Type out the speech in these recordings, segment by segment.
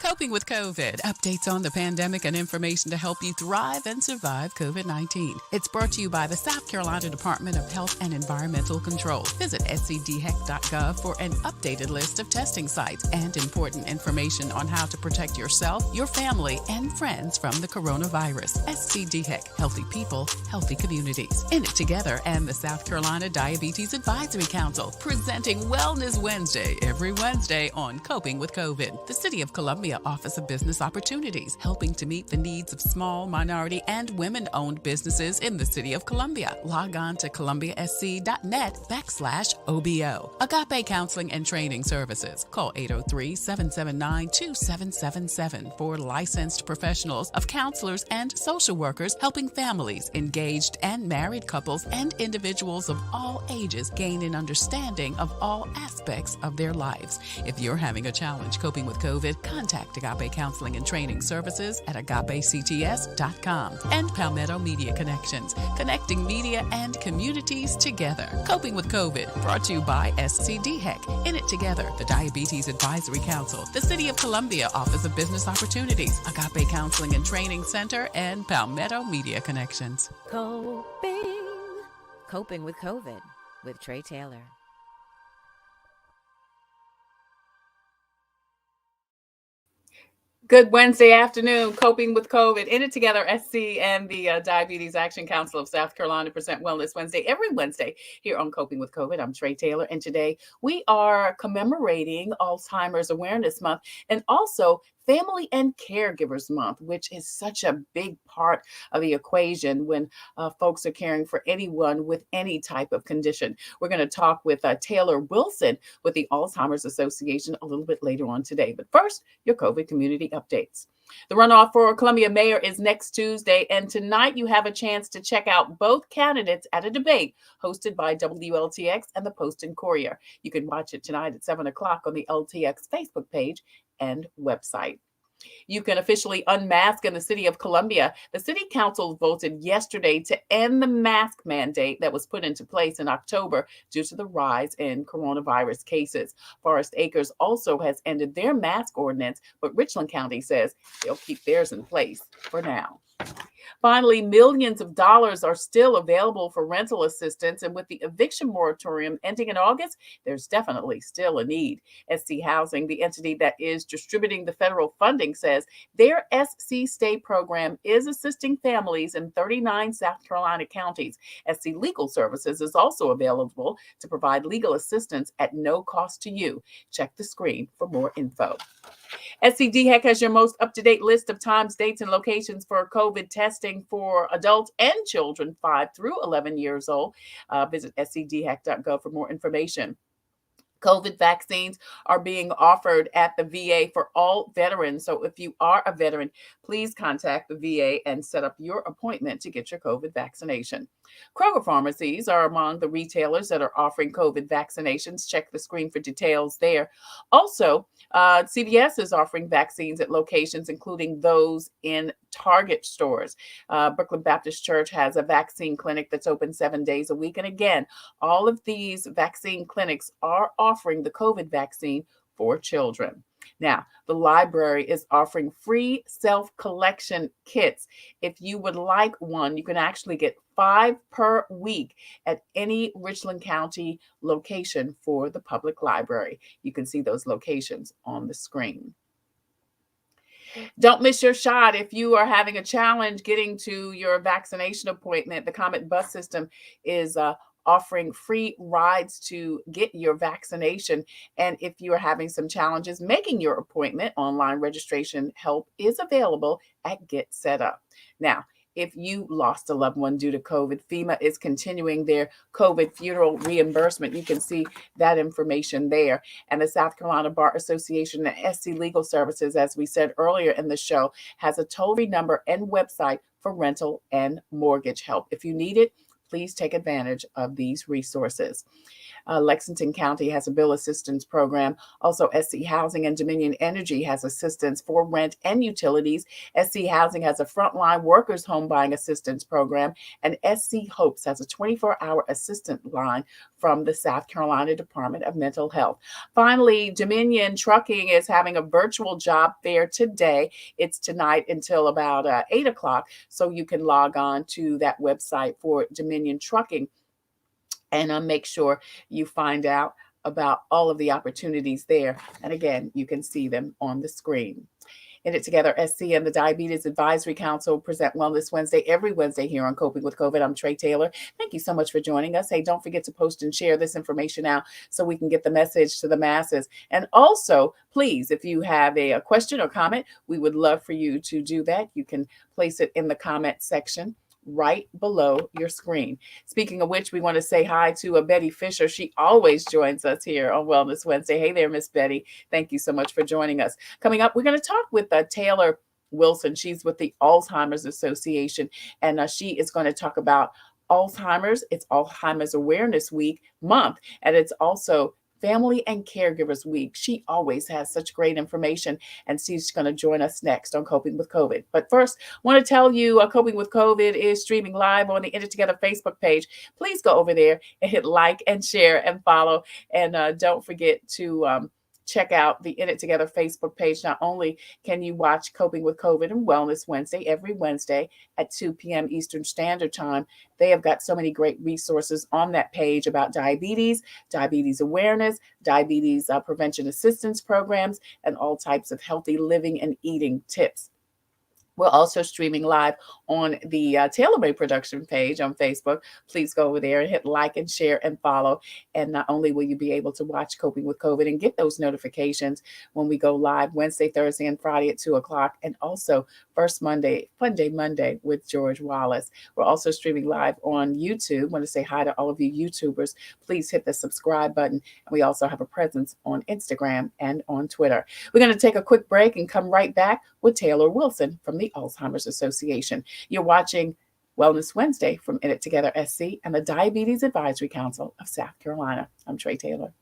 Coping with COVID, updates on the pandemic and information to help you thrive and survive COVID-19. It's brought to you by the South Carolina Department of Health and Environmental Control. Visit scdheck.gov for an updated list of testing sites and important information on how to protect yourself, your family, and friends from the coronavirus. SCDHEC, healthy people, healthy communities. In it together and the South Carolina Diabetes Advisory Council, presenting Wellness Wednesday every Wednesday on Coping with COVID. The City of Columbia Office of Business Opportunities, helping to meet the needs of small, minority, and women-owned businesses in the City of Columbia. Log on to columbiasc.net/OBO. Agape Counseling and Training Services. Call 803-779-2777 for licensed professionals of counselors and social workers helping families, engaged and married couples, and individuals of all ages gain an understanding of all aspects of their lives. If you're having a challenge coping with COVID, contact Agape Counseling and Training Services at agapects.com. And Palmetto Media Connections, connecting media and communities together. Coping with COVID, brought to you by SCDHEC. In it together, the Diabetes Advisory Council, the City of Columbia Office of Business Opportunities, Agape Counseling and Training Center, and Palmetto Media Connections. Coping with COVID with Tre Tailor. Good Wednesday afternoon, Coping with COVID. In it together, SC and the Diabetes Action Council of South Carolina present Wellness Wednesday every Wednesday here on Coping with COVID. I'm Tre Tailor, and today we are commemorating Alzheimer's Awareness Month and also Family and Caregivers Month, which is such a big part of the equation when folks are caring for anyone with any type of condition. We're going to talk with Taylor Wilson with the Alzheimer's Association a little bit later on today. But first, your COVID community updates. The runoff for Columbia mayor is next Tuesday, and tonight you have a chance to check out both candidates at a debate hosted by WLTX and the Post and Courier. You can watch it tonight at 7 o'clock on the LTX Facebook page and website. You can officially unmask in the City of Columbia. The City Council voted yesterday to end the mask mandate that was put into place in October due to the rise in coronavirus cases. Forest Acres also has ended their mask ordinance, but Richland County says they'll keep theirs in place for now. Finally, millions of dollars are still available for rental assistance, and with the eviction moratorium ending in August, there's definitely still a need. SC Housing, the entity that is distributing the federal funding, says their SC Stay program is assisting families in 39 South Carolina counties. SC Legal Services is also available to provide legal assistance at no cost to you. Check the screen for more info. SCDHEC has your most up-to-date list of times, dates, and locations for COVID testing for adults and children 5 through 11 years old. Visit scdheck.gov for more information. COVID vaccines are being offered at the VA for all veterans. So if you are a veteran, please contact the VA and set up your appointment to get your COVID vaccination. Kroger pharmacies are among the retailers that are offering COVID vaccinations. Check the screen for details there. Also, CVS is offering vaccines at locations, including those in Target stores. Brooklyn Baptist Church has a vaccine clinic that's open 7 days a week. And again, all of these vaccine clinics are offering the COVID vaccine for children. Now, the library is offering free self-collection kits. If you would like one, you can actually get 5 per week at any Richland County location for the public library. You can see those locations on the screen. Don't miss your shot. If you are having a challenge getting to your vaccination appointment, the Comet Bus System is offering free rides to get your vaccination. And if you are having some challenges making your appointment, online registration help is available at Get Set Up. Now, if you lost a loved one due to COVID, FEMA is continuing their COVID funeral reimbursement. You can see that information there. And the South Carolina Bar Association and SC Legal Services, as we said earlier in the show, has a toll-free number and website for rental and mortgage help. If you need it, please take advantage of these resources. Lexington County has a bill assistance program. Also, SC Housing and Dominion Energy has assistance for rent and utilities. SC Housing has a frontline workers home buying assistance program. And SC Hopes has a 24-hour assistance line from the South Carolina Department of Mental Health. Finally, Dominion Trucking is having a virtual job fair today. It's tonight until about 8 o'clock, so you can log on to that website for Dominion Trucking and make sure you find out about all of the opportunities there. And again, you can see them on the screen. In It Together, SC and the Diabetes Advisory Council present Wellness Wednesday every Wednesday here on Coping with COVID. I'm Tre Tailor. Thank you so much for joining us. Hey, don't forget to post and share this information out so we can get the message to the masses. And also, please, if you have a question or comment, we would love for you to do that. You can place it in the comment section right below your screen. Speaking of which, we want to say hi to Betty Fisher. She always joins us here on Wellness Wednesday. Hey there, Miss Betty. Thank you so much for joining us. Coming up, we're going to talk with Taylor Wilson. She's with the Alzheimer's Association, and she is going to talk about Alzheimer's. It's Alzheimer's Awareness Month, and it's also Family and Caregivers Week. She always has such great information, and she's going to join us next on Coping with COVID. But first, I want to tell you, Coping with COVID is streaming live on the In It Together Facebook page. Please go over there and hit like and share and follow. And don't forget to check out the In It Together Facebook page. Not only can you watch Coping with COVID and Wellness Wednesday every Wednesday at 2 p.m. Eastern Standard Time, they have got so many great resources on that page about diabetes, diabetes awareness, diabetes prevention assistance programs, and all types of healthy living and eating tips. We're also streaming live on the Tailor Made Production page on Facebook. Please go over there and hit like and share and follow. And not only will you be able to watch Coping with COVID and get those notifications when we go live Wednesday, Thursday, and Friday at 2 o'clock, and also first Monday, Fun Day Monday with George Wallace. We're also streaming live on YouTube. I want to say hi to all of you YouTubers. Please hit the subscribe button. And we also have a presence on Instagram and on Twitter. We're going to take a quick break and come right back with Taylor Wilson from the Alzheimer's Association. You're watching Wellness Wednesday from In It Together SC and the Diabetes Advisory Council of South Carolina. I'm Tre Tailor.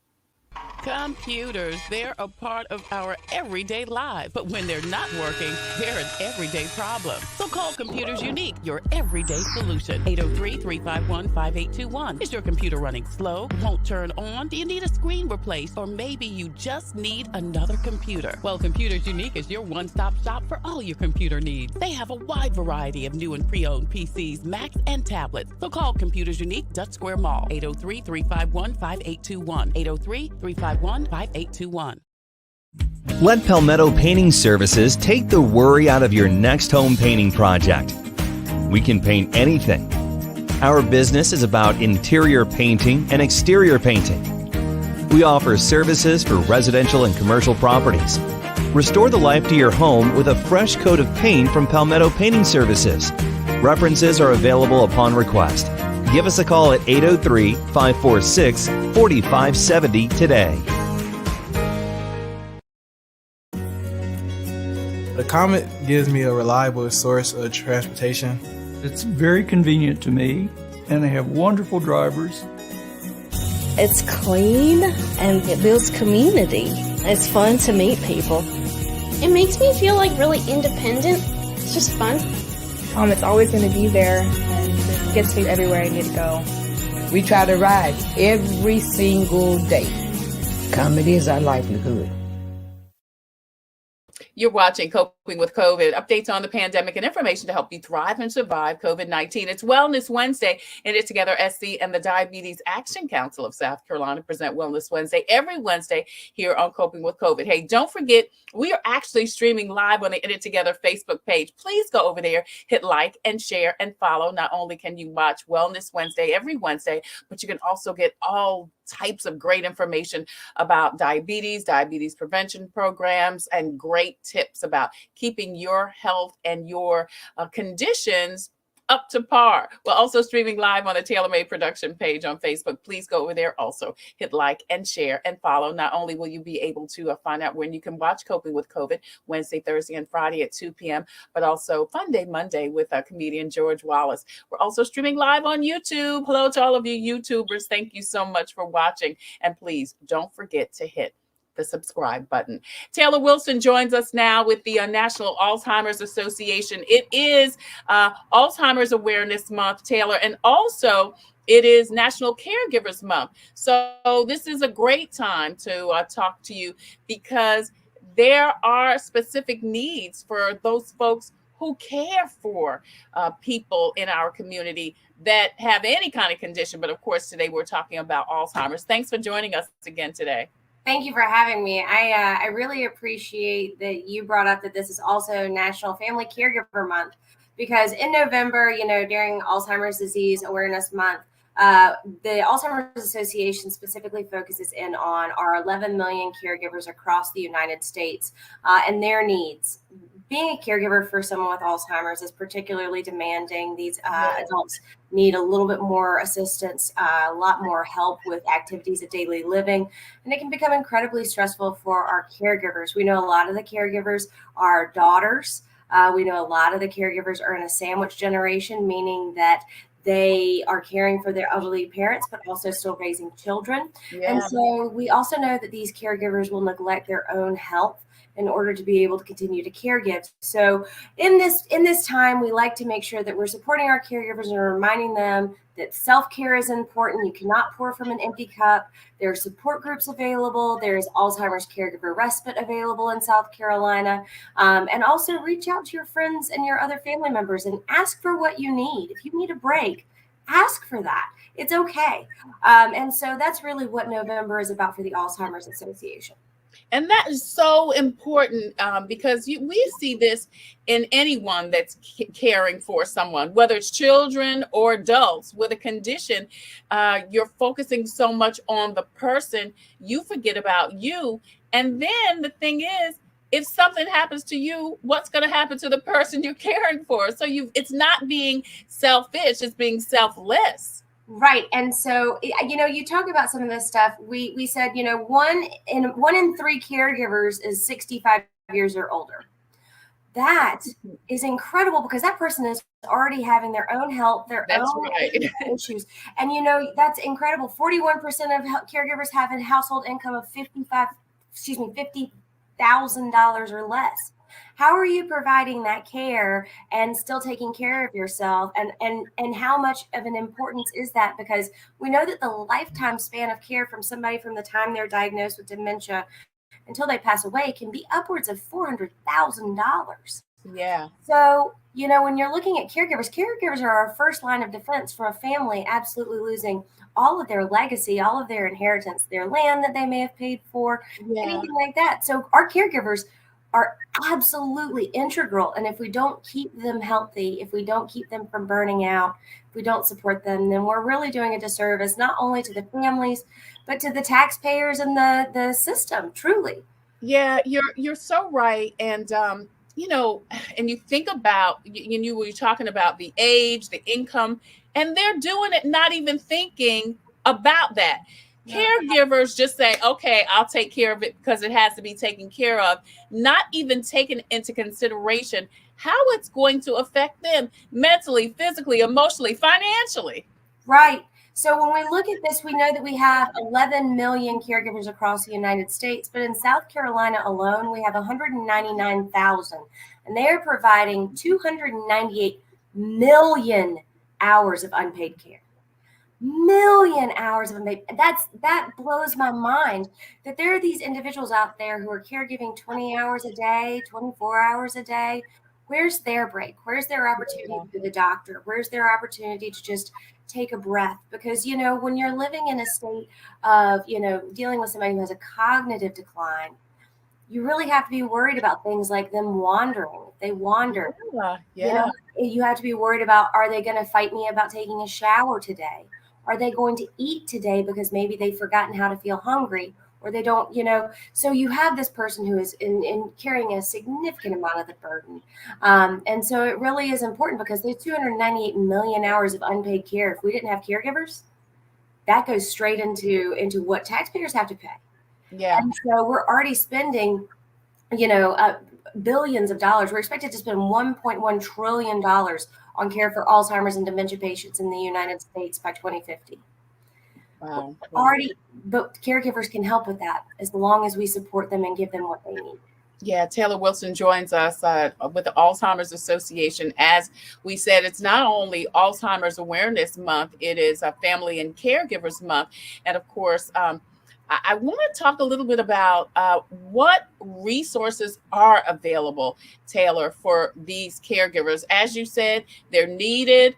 Computers, they're a part of our everyday life. But when they're not working, they're an everyday problem. So call Computers Unique, your everyday solution. 803-351-5821. Is your computer running slow? Won't turn on? Do you need a screen replaced? Or maybe you just need another computer? Well, Computers Unique is your one-stop shop for all your computer needs. They have a wide variety of new and pre-owned PCs, Macs, and tablets. So call Computers Unique, Dutch Square Mall. 803-351-5821. 803-351-5821. Let Palmetto Painting Services take the worry out of your next home painting project. We can paint anything. Our business is about interior painting and exterior painting. We offer services for residential and commercial properties. Restore the life to your home with a fresh coat of paint from Palmetto Painting Services. References are available upon request. Give us a call at 803-546-4570 today. The Comet gives me a reliable source of transportation. It's very convenient to me, and they have wonderful drivers. It's clean, and it builds community. It's fun to meet people. It makes me feel like really independent. It's just fun. It's always going to be there and gets me everywhere I need to go. We try to ride every single day. Comedy is our livelihood. You're watching Coping with COVID, updates on the pandemic and information to help you thrive and survive COVID-19. It's Wellness Wednesday, and It Together SC and the Diabetes Action Council of South Carolina present Wellness Wednesday every Wednesday here on Coping with COVID. Hey, don't forget, we are actually streaming live on the In It Together Facebook page. Please go over there, hit like and share and follow. Not only can you watch Wellness Wednesday every Wednesday, but you can also get all types of great information about diabetes, diabetes prevention programs, and great tips about keeping your health and your conditions up to par. We're also streaming live on the Tailor Made Production page on Facebook. Please go over there also, hit like and share and follow. Not only will you be able to find out when you can watch Coping with COVID Wednesday, Thursday, and Friday at 2 p.m., but also Fun Day Monday with comedian George Wallace. We're also streaming live on YouTube. Hello to all of you YouTubers. Thank you so much for watching. And please don't forget to hit the subscribe button. Taylor Wilson joins us now with the National Alzheimer's Association. It is Alzheimer's Awareness Month, Taylor, and also it is National Caregivers Month. So this is a great time to talk to you because there are specific needs for those folks who care for people in our community that have any kind of condition. But of course, today we're talking about Alzheimer's. Thanks for joining us again today. Thank you for having me. I really appreciate that you brought up that this is also National Family Caregiver Month, because in November, during Alzheimer's Disease Awareness Month, the Alzheimer's Association specifically focuses in on our 11 million caregivers across the United States and their needs. Being a caregiver for someone with Alzheimer's is particularly demanding. These adults need a little bit more assistance, a lot more help with activities of daily living, and it can become incredibly stressful for our caregivers. We know a lot of the caregivers are daughters. We know a lot of the caregivers are in a sandwich generation, meaning that they are caring for their elderly parents, but also still raising children. Yeah. And so we also know that these caregivers will neglect their own health in order to be able to continue to caregive. So in this time, we like to make sure that we're supporting our caregivers and reminding them that self-care is important. You cannot pour from an empty cup. There are support groups available. There's Alzheimer's Caregiver Respite available in South Carolina. And also reach out to your friends and your other family members and ask for what you need. If you need a break, ask for that. It's okay. And so that's really what November is about for the Alzheimer's Association. And that is so important because we see this in anyone that's caring for someone, whether it's children or adults with a condition. You're focusing so much on the person, you forget about you. And then the thing is, if something happens to you, what's going to happen to the person you're caring for? So it's not being selfish, it's being selfless. Right. And so, you talk about some of this stuff. We said, one in three caregivers is 65 years or older. That is incredible because that person is already having their own health, their own issues. And, that's incredible. 41% of caregivers have a household income of $50,000 or less. How are you providing that care and still taking care of yourself? And how much of an importance is that? Because we know that the lifetime span of care from somebody from the time they're diagnosed with dementia until they pass away can be upwards of $400,000. Yeah. So, when you're looking at caregivers are our first line of defense for a family absolutely losing all of their legacy, all of their inheritance, their land that they may have paid for, anything like that. So our caregivers are absolutely integral. And if we don't keep them healthy, if we don't keep them from burning out, if we don't support them, then we're really doing a disservice, not only to the families, but to the taxpayers and the system, truly. Yeah, you're so right. And, and you think about, you were talking about the age, the income, and they're doing it not even thinking about that. Caregivers just say, okay, I'll take care of it because it has to be taken care of, not even taking into consideration how it's going to affect them mentally, physically, emotionally, financially. Right. So when we look at this, we know that we have 11 million caregivers across the United States, but in South Carolina alone, we have 199,000, and they are providing 298 million hours of unpaid care. Million hours of unpaid. That blows my mind that there are these individuals out there who are caregiving 20 hours a day, 24 hours a day. Where's their break? Where's their opportunity to go to the doctor? Where's their opportunity to just take a breath? Because, when you're living in a state of, dealing with somebody who has a cognitive decline, you really have to be worried about things like them wandering. If they wander, you have to be worried about, are they going to fight me about taking a shower today? Are they going to eat today because maybe they've forgotten how to feel hungry, or they don't, so you have this person who is in carrying a significant amount of the burden. And so it really is important because there's 298 million hours of unpaid care. If we didn't have caregivers, that goes straight into what taxpayers have to pay. Yeah. And so we're already spending, billions of dollars. We're expected to spend $1.1 trillion on care for Alzheimer's and dementia patients in the United States by 2050. Wow. But caregivers can help with that as long as we support them and give them what they need. Yeah, Taylor Wilson joins us with the Alzheimer's Association. As we said, it's not only Alzheimer's Awareness Month, it is a Family and Caregivers Month. And of course, I want to talk a little bit about what resources are available, Taylor, for these caregivers. As you said, they're needed.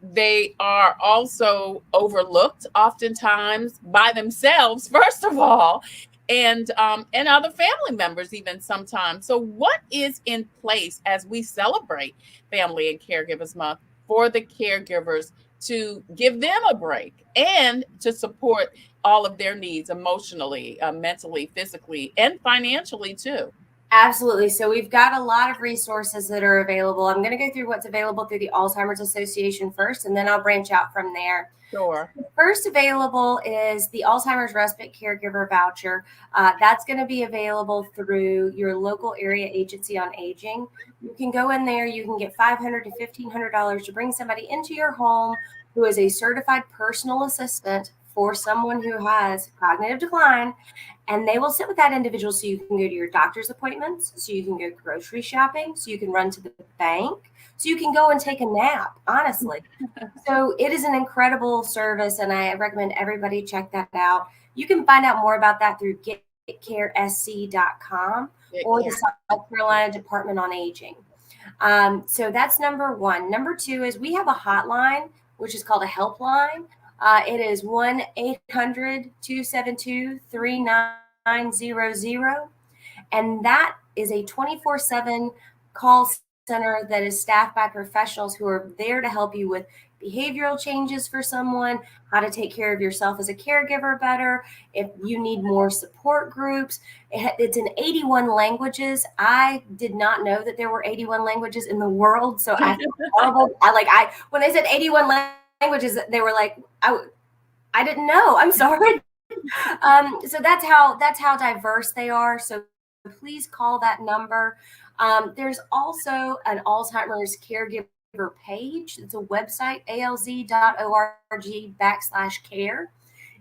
They are also overlooked oftentimes by themselves, first of all, and other family members even sometimes. So what is in place as we celebrate Family and Caregivers Month for the caregivers to give them a break and to support all of their needs emotionally, mentally, physically, and financially too? Absolutely. So we've got a lot of resources that are available. I'm going to go through what's available through the Alzheimer's Association first, and then I'll branch out from there. Sure. First available is the Alzheimer's Respite Caregiver Voucher. That's going to be available through your local area agency on aging. You can go in there, you can get $500 to $1,500 to bring somebody into your home who is a certified personal assistant for someone who has cognitive decline, and they will sit with that individual so you can go to your doctor's appointments, so you can go grocery shopping, so you can run to the bank, so you can go and take a nap, honestly. So it is an incredible service, and I recommend everybody check that out. You can find out more about that through getcaresc.com or the South Carolina Department on Aging. So that's number one. Number two is we have a hotline, which is called a helpline. It is 1-800-272-3900. And that is a 24/7 call center that is staffed by professionals who are there to help you with behavioral changes for someone, how to take care of yourself as a caregiver better, if you need more support groups. It's in 81 languages. I did not know that there were 81 languages in the world, so I feel horrible. When they said 81 languages, they were like, I didn't know. I'm sorry. So that's how diverse they are. So please call that number. There's also an Alzheimer's Caregiver page. It's a website, alz.org/care.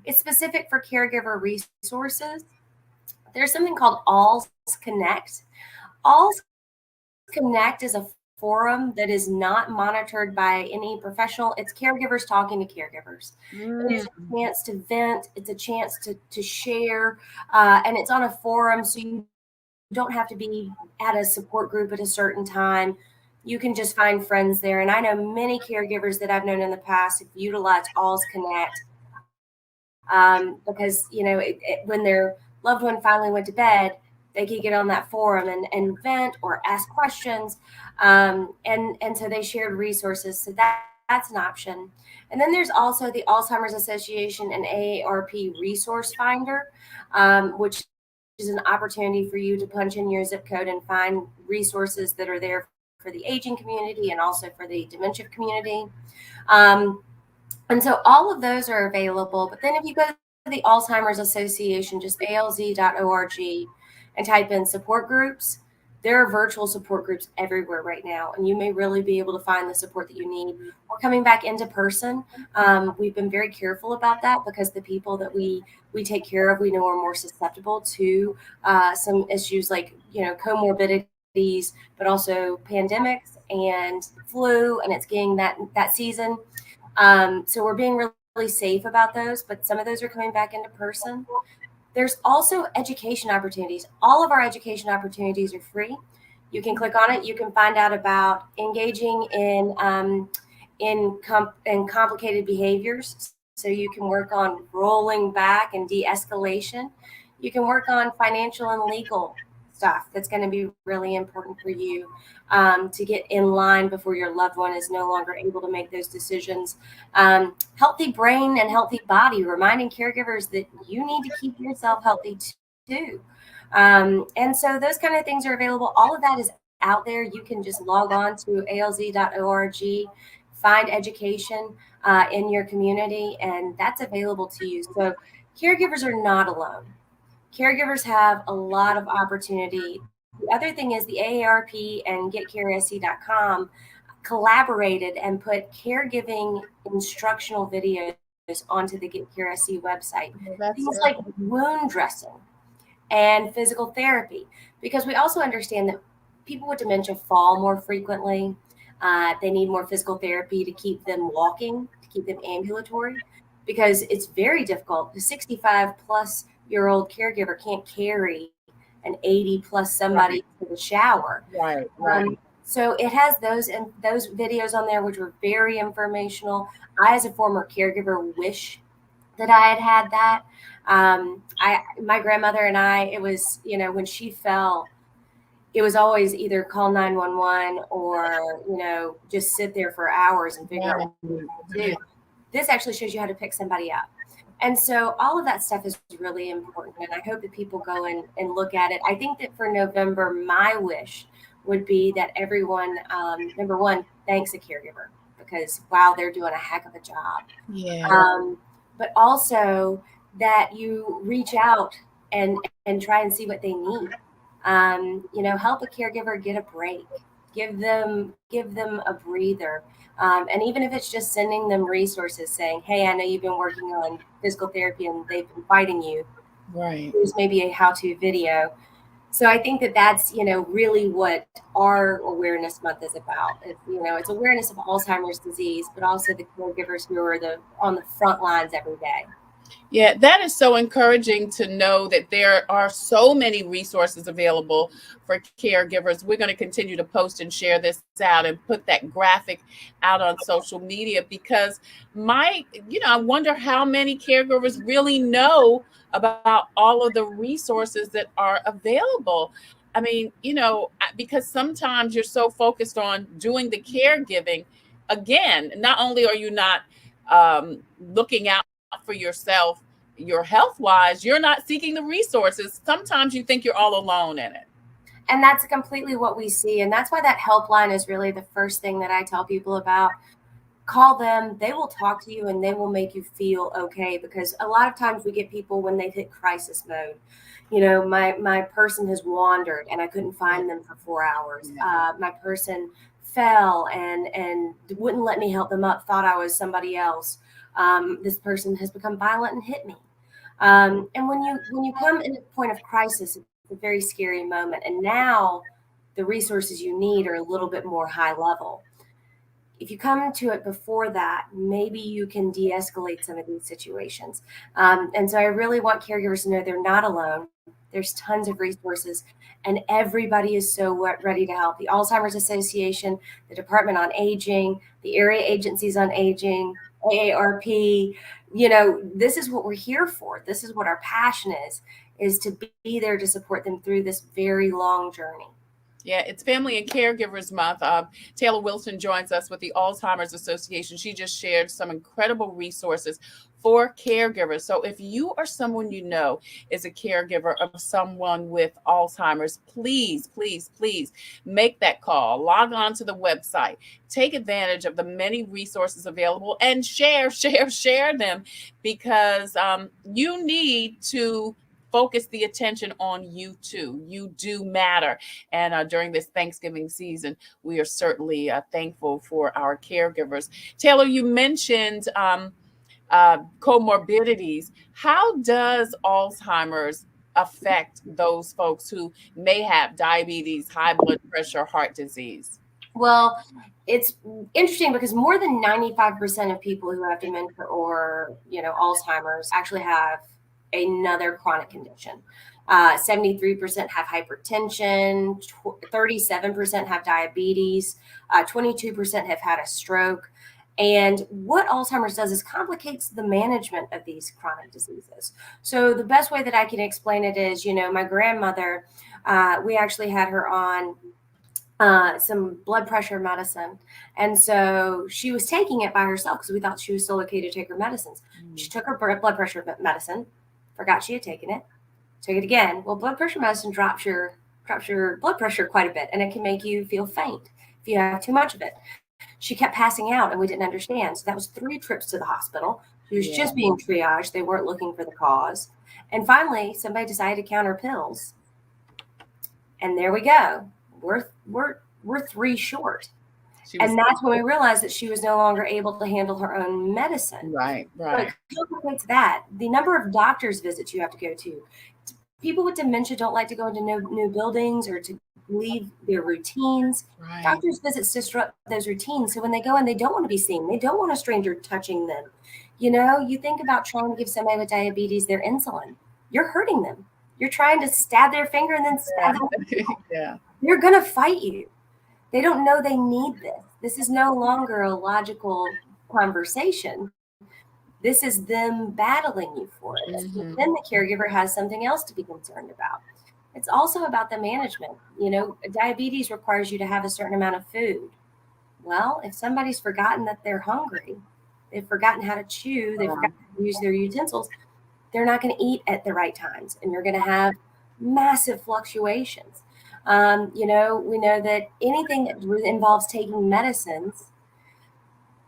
It's specific for caregiver resources. There's something called Alz Connect. Alz Connect is a forum that is not monitored by any professional. It's caregivers talking to caregivers. It is a chance to vent. It's a chance to share. And it's on a forum, so you don't have to be at a support group at a certain time. You can just find friends there. And I know many caregivers that I've known in the past have utilized Alz Connect because, when their loved one finally went to bed, they could get on that forum and vent or ask questions. And so they shared resources. So that's an option. And then there's also the Alzheimer's Association and AARP Resource Finder, which is an opportunity for you to punch in your zip code and find resources that are there for the aging community and also for the dementia community. And so all of those are available. But then if you go to the Alzheimer's Association, just alz.org, and type in support groups, there are virtual support groups everywhere right now, and you may really be able to find the support that you need. We're coming back into person. We've been very careful about that because the people that we take care of, we know are more susceptible to some issues like, comorbidities, but also pandemics and flu, and it's getting that season. So we're being really safe about those, but some of those are coming back into person. There's also education opportunities. All of our education opportunities are free. You can click on it. You can find out about engaging in complicated behaviors. So you can work on rolling back and de-escalation. You can work on financial and legal stuff that's going to be really important for you to get in line before your loved one is no longer able to make those decisions. Healthy brain and healthy body, reminding caregivers that you need to keep yourself healthy too. And so those kind of things are available. All of that is out there. You can just log on to alz.org, find education in your community, and that's available to you. So caregivers are not alone. Caregivers have a lot of opportunity. The other thing is the AARP and getcaresc.com collaborated and put caregiving instructional videos onto the Get Care SC website. That's Things like wound dressing and physical therapy, because we also understand that people with dementia fall more frequently. They need more physical therapy to keep them walking, to keep them ambulatory, because it's very difficult. The 65-plus-year-old caregiver can't carry an 80-plus somebody to the shower. Right. So it has those videos on there, which were very informational. I, as a former caregiver, wish that I had that. My grandmother and I, it was, when she fell, it was always either call 911 or, just sit there for hours and figure out what to do. This actually shows you how to pick somebody up. And so all of that stuff is really important. And I hope that people go and look at it. I think that for November, my wish would be that everyone, number one, thanks a caregiver, because wow, they're doing a heck of a job. Yeah. But also that you reach out and try and see what they need. Help a caregiver get a break, give them a breather. And even if it's just sending them resources saying, hey, I know you've been working on physical therapy and they've been fighting you. Right. Here's maybe a how-to video. So I think that that's, really what our Awareness Month is about. It's awareness of Alzheimer's disease, but also the caregivers who are on the front lines every day. Yeah, that is so encouraging to know that there are so many resources available for caregivers. We're going to continue to post and share this out and put that graphic out on social media, because I wonder how many caregivers really know about all of the resources that are available. I mean, because sometimes you're so focused on doing the caregiving. Again, not only are you not looking out for yourself, your health wise, you're not seeking the resources. Sometimes you think you're all alone in it. And that's completely what we see. And that's why that helpline is really the first thing that I tell people about. Call them. They will talk to you and they will make you feel okay, because a lot of times we get people when they've hit crisis mode. My person has wandered and I couldn't find them for 4 hours. My person fell and wouldn't let me help them up, thought I was somebody else. This person has become violent and hit me. And when you come in a point of crisis, it's a very scary moment. And now the resources you need are a little bit more high level. If you come to it before that, maybe you can de-escalate some of these situations. And so I really want caregivers to know they're not alone. There's tons of resources and everybody is so ready to help. The Alzheimer's Association, the Department on Aging, the area agencies on aging, AARP, this is what we're here for. This is what our passion is to be there to support them through this very long journey. Yeah, it's Family and Caregivers Month. Taylor Wilson joins us with the Alzheimer's Association. She just shared some incredible resources for caregivers. So if you are someone is a caregiver of someone with Alzheimer's, please, please, please make that call. Log on to the website. Take advantage of the many resources available and share them, because you need to focus the attention on you too. You do matter. And during this Thanksgiving season, we are certainly thankful for our caregivers. Taylor, you mentioned comorbidities. How does Alzheimer's affect those folks who may have diabetes, high blood pressure, heart disease? Well, it's interesting because more than 95% of people who have dementia or, Alzheimer's actually have another chronic condition. 73% have hypertension, 37% have diabetes, 22% have had a stroke. And what Alzheimer's does is complicates the management of these chronic diseases. So the best way that I can explain it is, my grandmother, we actually had her on some blood pressure medicine. And so she was taking it by herself because we thought she was still okay to take her medicines. She took her blood pressure medicine, forgot she had taken it, took it again. Well, blood pressure medicine drops your blood pressure quite a bit, and it can make you feel faint if you have too much of it. She kept passing out and we didn't understand. So that was 3 trips to the hospital. She was just being triaged. They weren't looking for the cause. And finally, somebody decided to count her pills. And there we go. We're 3 short. And that's when we realized that she was no longer able to handle her own medicine. Right. So it complicates that. The number of doctor's visits you have to go to. People with dementia don't like to go into new buildings or to leave their routines. Right. Doctor's visits disrupt those routines. So when they go in, they don't want to be seen. They don't want a stranger touching them. You think about trying to give somebody with diabetes their insulin. You're hurting them. You're trying to stab their finger and then stab them. Yeah. They're going to fight you. They don't know they need this. This is no longer a logical conversation. This is them battling you for it. Mm-hmm. Then the caregiver has something else to be concerned about. It's also about the management. Diabetes requires you to have a certain amount of food. Well, if somebody's forgotten that they're hungry, they've forgotten how to chew, they've forgotten how to use their utensils, they're not going to eat at the right times, and you're going to have massive fluctuations. We know that anything that involves taking medicines,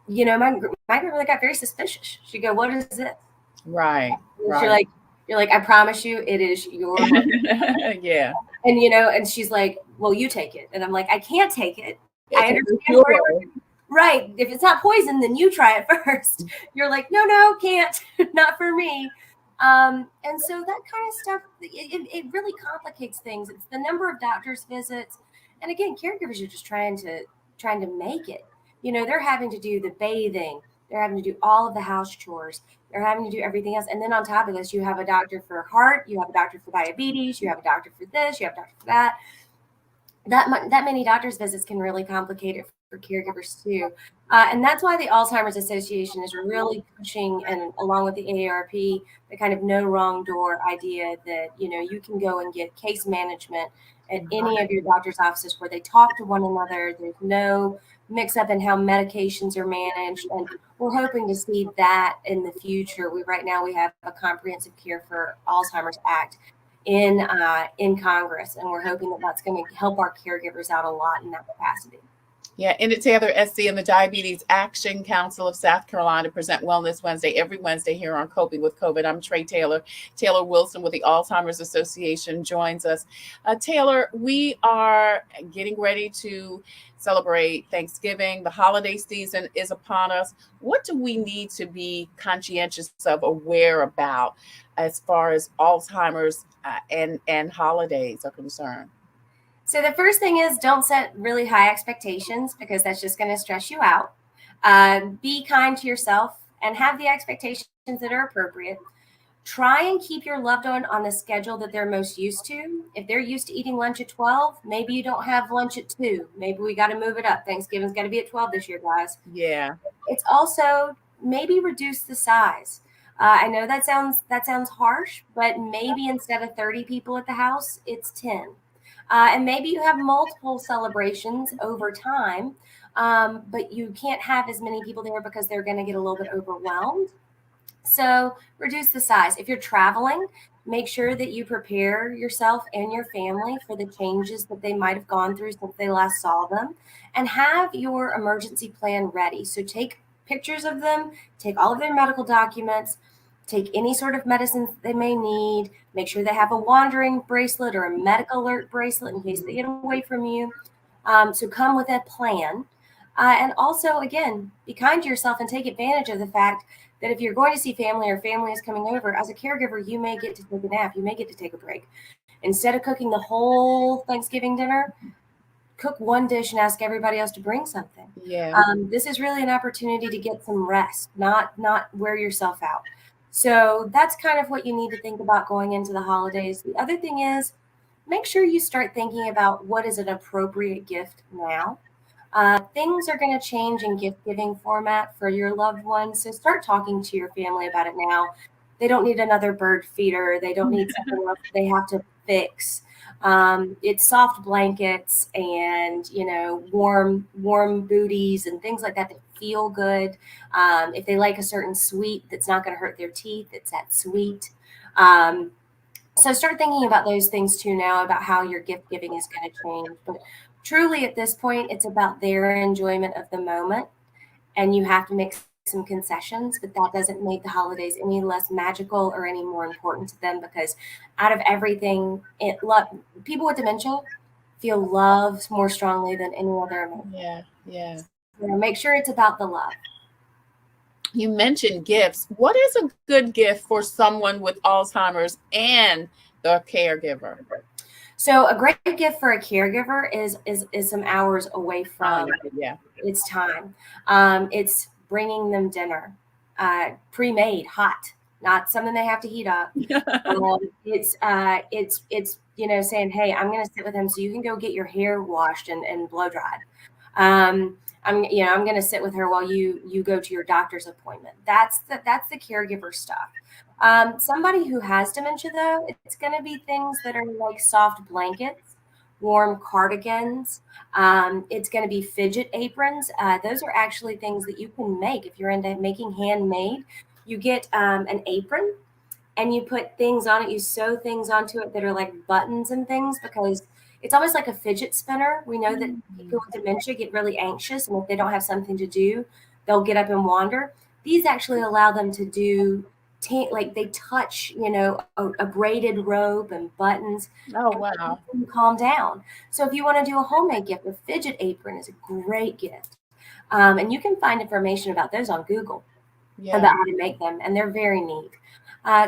my grandmother got very suspicious. She'd go, "What is this?" Right. You're like, "I promise you, it is your." Yeah. And and she's like, "Well, you take it," and I'm like, "I can't take it. I understand." Right. If it's not poison, then you try it first. You're like, no, can't, not for me. And so that kind of stuff, it really complicates things. It's the number of doctor's visits. And again, caregivers are just trying to make it. They're having to do the bathing. They're having to do all of the house chores. They're having to do everything else. And then on top of this, you have a doctor for heart. You have a doctor for diabetes. You have a doctor for this. You have a doctor for that. That many doctor's visits can really complicate it for caregivers too. And that's why the Alzheimer's Association is really pushing, and along with the AARP, the kind of no wrong door idea that, you can go and get case management at any of your doctor's offices where they talk to one another. There's no mix up in how medications are managed. And we're hoping to see that in the future. Right now we have a Comprehensive Care for Alzheimer's Act in Congress, and we're hoping that that's going to help our caregivers out a lot in that capacity. Yeah, Untitled Taylor, SC, and the Diabetes Action Council of South Carolina present Wellness Wednesday every Wednesday here on Coping with COVID. I'm Tre Tailor. Taylor Wilson with the Alzheimer's Association joins us. Taylor, we are getting ready to celebrate Thanksgiving. The holiday season is upon us. What do we need to be conscientious of, aware about, as far as Alzheimer's and holidays are concerned? So the first thing is, don't set really high expectations, because that's just going to stress you out. Be kind to yourself and have the expectations that are appropriate. Try and keep your loved one on the schedule that they're most used to. If they're used to eating lunch at 12, maybe you don't have lunch at 2. Maybe we got to move it up. Thanksgiving's got to be at 12 this year, guys. Yeah. It's also maybe reduce the size. I know that sounds harsh, but maybe instead of 30 people at the house, it's 10. And maybe you have multiple celebrations over time, but you can't have as many people there because they're going to get a little bit overwhelmed. So reduce the size. If you're traveling, make sure that you prepare yourself and your family for the changes that they might have gone through since they last saw them, and have your emergency plan ready. So take pictures of them, take all of their medical documents, take any sort of medicines they may need, make sure they have a wandering bracelet or a medical alert bracelet in case they get away from you. So come with a plan. And also, again, be kind to yourself and take advantage of the fact that if you're going to see family or family is coming over, as a caregiver, you may get to take a nap. You may get to take a break. Instead of cooking the whole Thanksgiving dinner, cook one dish and ask everybody else to bring something. Yeah. This is really an opportunity to get some rest, not wear yourself out. So that's kind of what you need to think about going into the holidays. The other thing is, make sure you start thinking about what is an appropriate gift now. Things are going to change in gift giving format for your loved ones. So start talking to your family about it now. They don't need another bird feeder. They don't need something else they have to fix. It's soft blankets and, warm booties and things like that feel good. If they like a certain sweet that's not going to hurt their teeth, it's that sweet. So start thinking about those things too now, about how your gift giving is going to change. But truly at this point, it's about their enjoyment of the moment, and you have to make some concessions, but that doesn't make the holidays any less magical or any more important to them, because out of everything, people with dementia feel love more strongly than any other emotion. Yeah. Make sure it's about the love. You mentioned gifts. What is a good gift for someone with Alzheimer's and the caregiver? So a great gift for a caregiver is some hours away from yeah. It's time. It's bringing them dinner, pre-made, hot, not something they have to heat up. It's saying, hey, I'm going to sit with him so you can go get your hair washed and blow dried. I'm going to sit with her while you go to your doctor's appointment. That's the caregiver stuff. Somebody who has dementia, though, it's going to be things that are like soft blankets, warm cardigans. It's going to be fidget aprons. Those are actually things that you can make if you're into making handmade. You get an apron and you put things on it. You sew things onto it that are like buttons and things, because it's almost like a fidget spinner. We know that people with dementia get really anxious, and if they don't have something to do, they'll get up and wander. These actually allow them to do like they touch, a braided robe and buttons. Oh, wow. And calm down. So if you want to do a homemade gift, a fidget apron is a great gift. And you can find information about those on Google about how to make them, and they're very neat.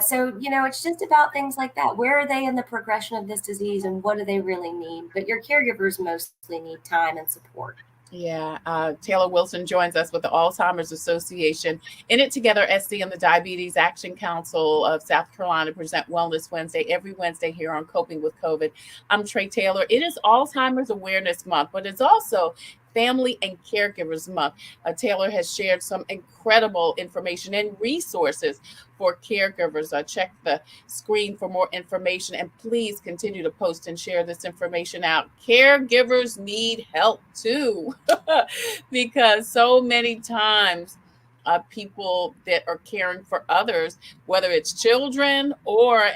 So, it's just about things like that. Where are they in the progression of this disease, and what do they really need? But your caregivers mostly need time and support. Yeah. Taylor Wilson joins us with the Alzheimer's Association. In It Together, SC and the Diabetes Action Council of South Carolina present Wellness Wednesday every Wednesday here on Coping with COVID. I'm Tre Tailor. It is Alzheimer's Awareness Month, but it's also Family and Caregivers Month. Taylor has shared some incredible information and resources for caregivers. Check the screen for more information, and please continue to post and share this information out. Caregivers need help too, because so many times people that are caring for others, whether it's children or,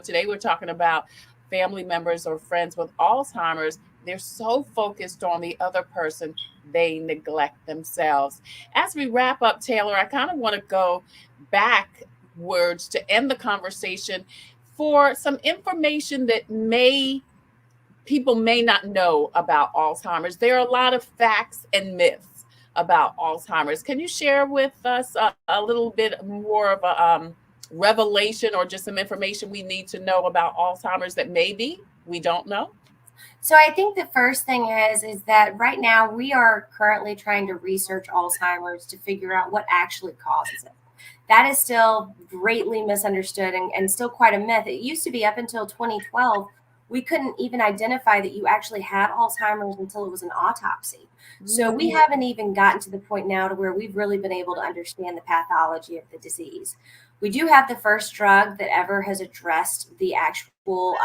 today we're talking about family members or friends with Alzheimer's, they're so focused on the other person, they neglect themselves. As we wrap up, Taylor, I kind of want to go backwards to end the conversation for some information that people may not know about Alzheimer's. There are a lot of facts and myths about Alzheimer's. Can you share with us a little bit more of a revelation or just some information we need to know about Alzheimer's that maybe we don't know? So I think the first thing is that right now we are currently trying to research Alzheimer's to figure out what actually causes it. That is still greatly misunderstood and still quite a myth. It used to be up until 2012, we couldn't even identify that you actually had Alzheimer's until it was an autopsy. So we haven't even gotten to the point now to where we've really been able to understand the pathology of the disease. We do have the first drug that ever has addressed the actual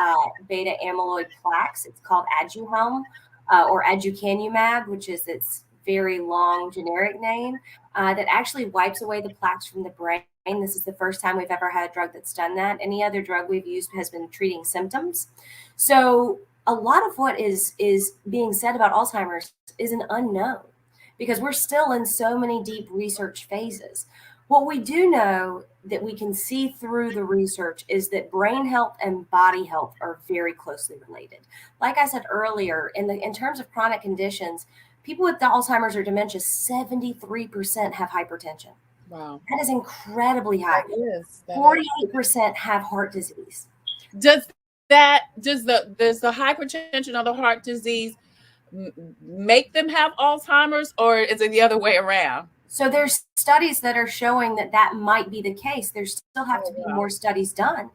beta amyloid plaques. It's called Aduhelm or aducanumab, which is its very long generic name, that actually wipes away the plaques from the brain. This is the first time we've ever had a drug that's done that. Any other drug we've used has been treating symptoms. So a lot of what is being said about Alzheimer's is an unknown, because we're still in so many deep research phases. What we do know that we can see through the research is that brain health and body health are very closely related. Like I said earlier, in terms of chronic conditions, people with Alzheimer's or dementia, 73% have hypertension. Wow. That is incredibly high. That is. 48% have heart disease. Does the hypertension or the heart disease make them have Alzheimer's, or is it the other way around? So there's studies that are showing that might be the case. There still have to be more studies done,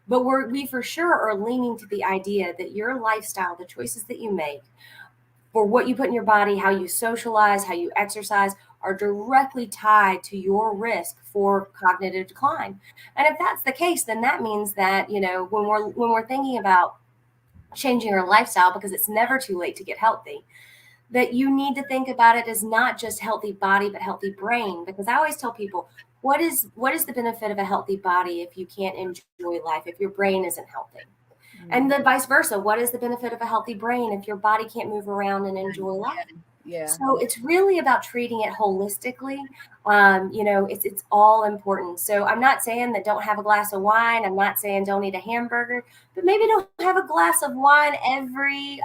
but we for sure are leaning to the idea that your lifestyle, the choices that you make for what you put in your body, how you socialize, how you exercise, are directly tied to your risk for cognitive decline. And if that's the case, then that means that, when we're thinking about changing our lifestyle, because it's never too late to get healthy, that you need to think about it as not just healthy body, but healthy brain. Because I always tell people, what is the benefit of a healthy body if you can't enjoy life, if your brain isn't healthy? Mm-hmm. And then vice versa. What is the benefit of a healthy brain if your body can't move around and enjoy life? Yeah. So it's really about treating it holistically. It's all important. So I'm not saying that don't have a glass of wine. I'm not saying don't eat a hamburger, but maybe don't have a glass of wine every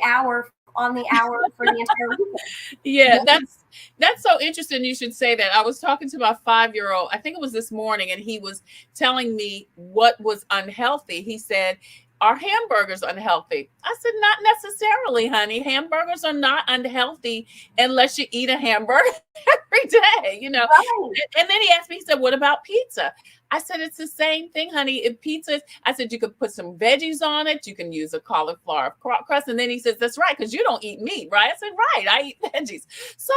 hour on the hour for the entire weekend. Yeah, that's so interesting. You should say that. I was talking to my 5-year-old, I think it was this morning, and he was telling me what was unhealthy. He said, "Are hamburgers unhealthy?" I said, "Not necessarily, honey. Hamburgers are not unhealthy unless you eat a hamburger every day, Right. And then he asked me, he said, "What about pizza?" I said, "It's the same thing, honey. If pizza," I said, "you could put some veggies on it. You can use a cauliflower crust." And then he says, "That's right, because you don't eat meat, right?" I said, "Right, I eat veggies." So,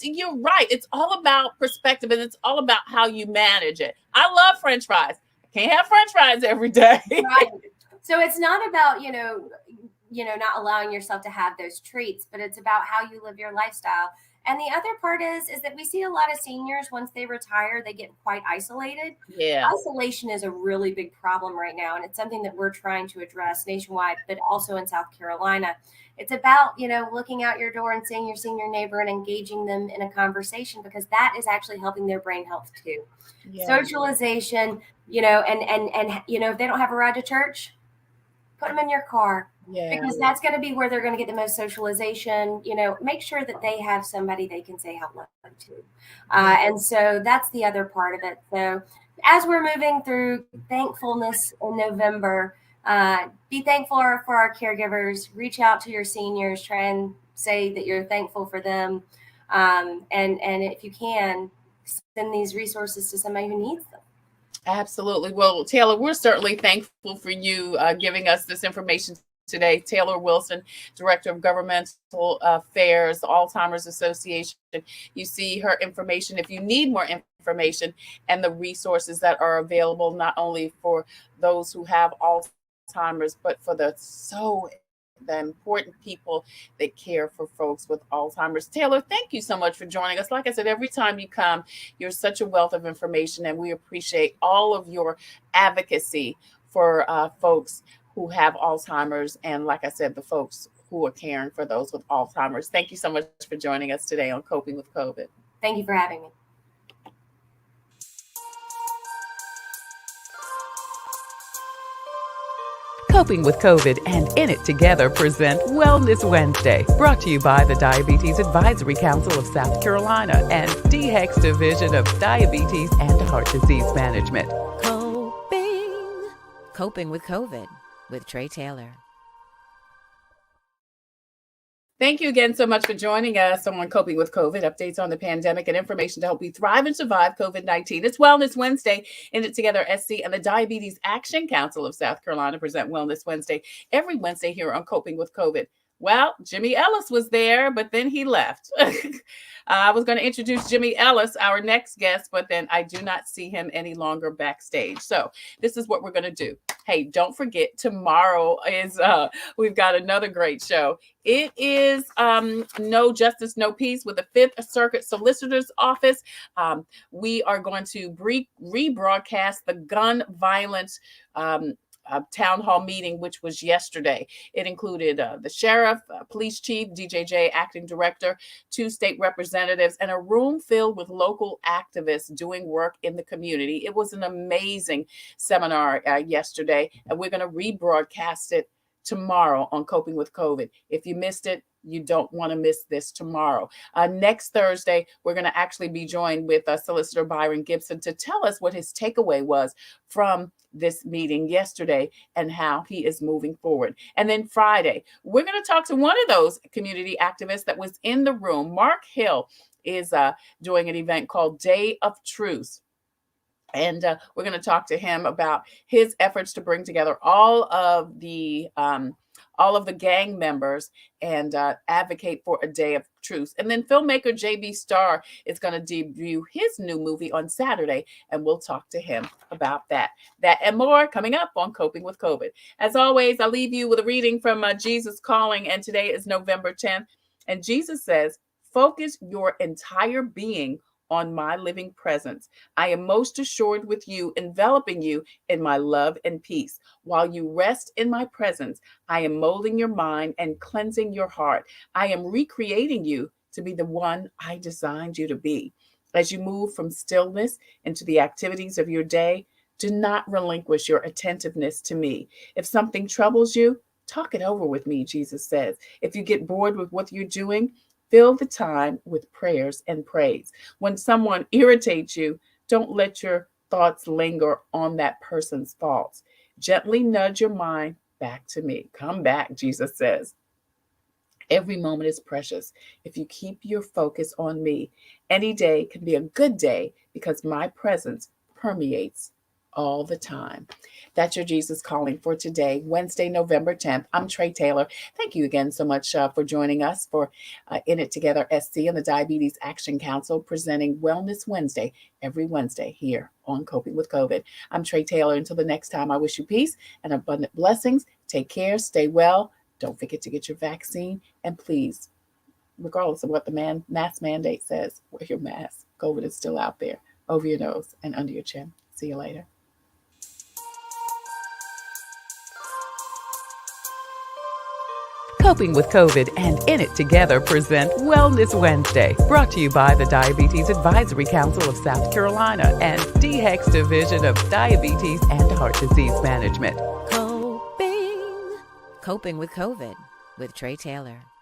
you're right. It's all about perspective, and it's all about how you manage it. I love French fries. I can't have French fries every day. Right. So it's not about, not allowing yourself to have those treats, but it's about how you live your lifestyle. And the other part is that we see a lot of seniors, once they retire, they get quite isolated. Yeah. Isolation is a really big problem right now. And it's something that we're trying to address nationwide, but also in South Carolina. It's about, looking out your door and seeing your senior neighbor and engaging them in a conversation, because that is actually helping their brain health too. Yeah. Socialization, and if they don't have a ride to church, put them in your car. Yeah. Because that's going to be where they're going to get the most socialization. Make sure that they have somebody they can say hello to. And so that's the other part of it. So as we're moving through thankfulness in November, be thankful for our caregivers. Reach out to your seniors. Try and say that you're thankful for them. And if you can, send these resources to somebody who needs them. Absolutely. Well, Taylor, we're certainly thankful for you giving us this information today. Taylor Wilson, Director of Governmental Affairs, Alzheimer's Association. You see her information if you need more information, and the resources that are available, not only for those who have Alzheimer's, but for the important people that care for folks with Alzheimer's. Taylor, thank you so much for joining us. Like I said, every time you come, you're such a wealth of information, and we appreciate all of your advocacy for folks who have Alzheimer's, and like I said, the folks who are caring for those with Alzheimer's. Thank you so much for joining us today on Coping with COVID. Thank you for having me. Coping with COVID and In It Together present Wellness Wednesday, brought to you by the Diabetes Advisory Council of South Carolina and DHEC's Division of Diabetes and Heart Disease Management. Coping with COVID with Tre Tailor. Thank you again so much for joining us on Coping with COVID, updates on the pandemic and information to help you thrive and survive COVID-19. It's Wellness Wednesday. In It Together, SC and the Diabetes Action Council of South Carolina present Wellness Wednesday every Wednesday here on Coping with COVID. Well, Jimmy Ellis was there, but then he left. I was going to introduce Jimmy Ellis, our next guest, but then I do not see him any longer backstage. So this is what we're going to do. Hey, don't forget, tomorrow is, we've got another great show. It is No Justice, No Peace with the Fifth Circuit Solicitor's Office. We are going to rebroadcast the gun violence town hall meeting, which was yesterday. It included the sheriff, police chief, DJJ acting director, 2 state representatives, and a room filled with local activists doing work in the community. It was an amazing seminar yesterday, and we're going to rebroadcast it tomorrow on Coping with COVID. If you missed it, you don't want to miss this tomorrow. Next Thursday, we're going to actually be joined with Solicitor Byron Gibson to tell us what his takeaway was from this meeting yesterday and how he is moving forward. And then Friday, we're going to talk to one of those community activists that was in the room. Mark Hill is doing an event called Day of Truth. And we're going to talk to him about his efforts to bring together all of the gang members and advocate for a day of truth. And then filmmaker JB Starr is going to debut his new movie on Saturday, and we'll talk to him about that and more coming up on Coping with COVID. As always, I leave you with a reading from Jesus Calling, and today is November 10th. And Jesus says, focus your entire being on my living presence. I am most assured with you, enveloping you in my love and peace. While you rest in my presence, I am molding your mind and cleansing your heart. I am recreating you to be the one I designed you to be. As you move from stillness into the activities of your day, do not relinquish your attentiveness to me. If something troubles you, Talk it over with me, Jesus says. If you get bored with what you're doing, fill the time with prayers and praise. When someone irritates you, don't let your thoughts linger on that person's faults. Gently nudge your mind back to me. Come back, Jesus says. Every moment is precious. If you keep your focus on me, any day can be a good day because my presence permeates all the time. That's your Jesus Calling for today, Wednesday, November 10th. I'm Tre Tailor. Thank you again so much for joining us for In It Together SC and the Diabetes Action Council presenting Wellness Wednesday every Wednesday here on Coping with COVID. I'm Tre Tailor. Until the next time, I wish you peace and abundant blessings. Take care, stay well. Don't forget to get your vaccine. And please, regardless of what the mask mandate says, wear your mask. COVID is still out there, over your nose and under your chin. See you later. Coping with COVID and In It Together present Wellness Wednesday, brought to you by the Diabetes Advisory Council of South Carolina and DHEC's Division of Diabetes and Heart Disease Management. Coping with COVID with Tre Tailor.